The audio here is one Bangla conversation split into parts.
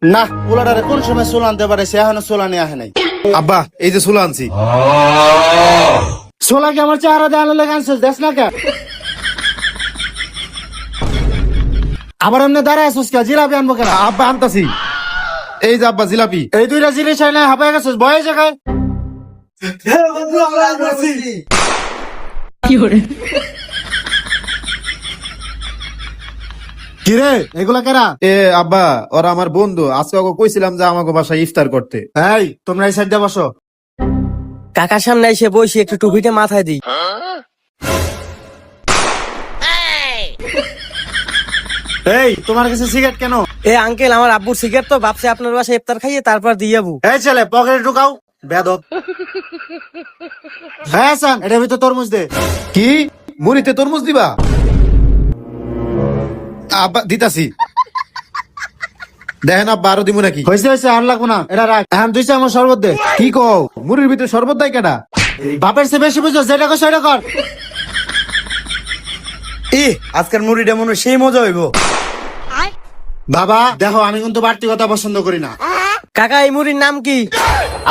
না পোলাটারে কোন সময় চুল আনতে পারে সে এখনো চুল আনে আহে নাই। আব্বা এই যে চুলা আনছি। ছোলা কি আমার চেহারা দেখানো লেগে আনছিস দেখ না কে? আবার এমনি দাঁড়ায় আসছিস কে? জিলাপি আনবো কেন? আব্বা আনতাছি। এই যে আব্বা জিলাপি। এই দুইটা জিনিস নাই হাঁপায় গেছিস বয়ে জায়গায়। কিরে এগুলা কেরা? এ আব্বা ওরা আমার বন্ধু, আজকে ওকে কইছিলাম যে আমাকে বাসায় ইফতার করতে। এই তোমরা এই সাইডে বসো। কাকার সামনে এসে বসি, একটু টুপিটা মাথায় দিই। এই তোমার কাছে সিগারেট কেন? এ আঙ্কেল, আমার আব্বুর সিগারেট তো, ভাবছে আপনার বাসায় ইফতার খাইয়ে তারপর দিয়ে যাবো। এই ছেলে পকেটে ঢুকাও বেদব। হ্যাঁ সান এটার ভিতর তরমুজ দে। কি মুড়িতে তরমুজ দিবা? আব্বা দিতাছি। দেখেন আব্বা আরো দিব নাকি? হয়েছে হয়েছে আর লাগবো না, এটা রাখ। এখন দুই চামচ শরবত দে। কি কও মুড়ির ভিতরে শরবত দেয় কেডা? বাপের চেয়ে বেশি বুঝো, যেটা কর সেটা কর। আজকের মুড়িটা মনে হয় সেই মজা হইব। বাবা দেখো আমি কিন্তু বাড়তি কথা পছন্দ করি না। কাকা এই মুড়ির নাম কি?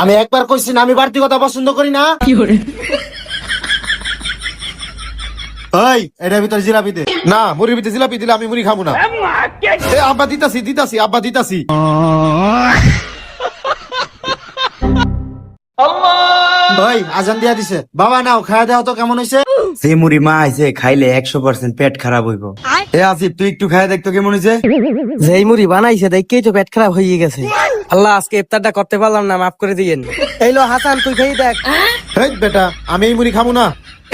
আমি একবার কইছি না আমি বাড়তি কথা পছন্দ করি না। ওই এটার ভিতর জিলাপি দে। না মুড়ির ভিতরে জিলাপি দিলে আমি মুড়ি খাবো না। এ আব্বা দিতাছি দিতাছি আব্বা দিতাছি। ওই আজান দিয়া দিছে। বাবা নাও খাওয়া দাও তো কেমন হয়েছে? যে মুড়ি মা আইছে খাইলে 100% পেট খারাপ হইব। এ আসিফ তুই একটু খাই দেখতো কেমন হয়েছে। যেই মুড়ি বানাইছে দেখেই তো পেট খারাপ হয়ে গেছে। আল্লাহ আজকে ইফতারটা করতে পারলাম না, মাফ করে দিয়েন। এই লো হাসান, তুই খেয়ে দেখ। হেই বেটা আমি এই মুড়ি খাবো না।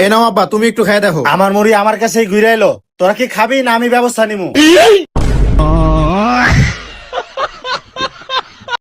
এ নাও আব্বা তুমি একটু খেয়ে দেখো। আমার মুড়ি আমার কাছেই ঘুরে এলো। তোরা কি খাবি না আমি ব্যবস্থা নিমু?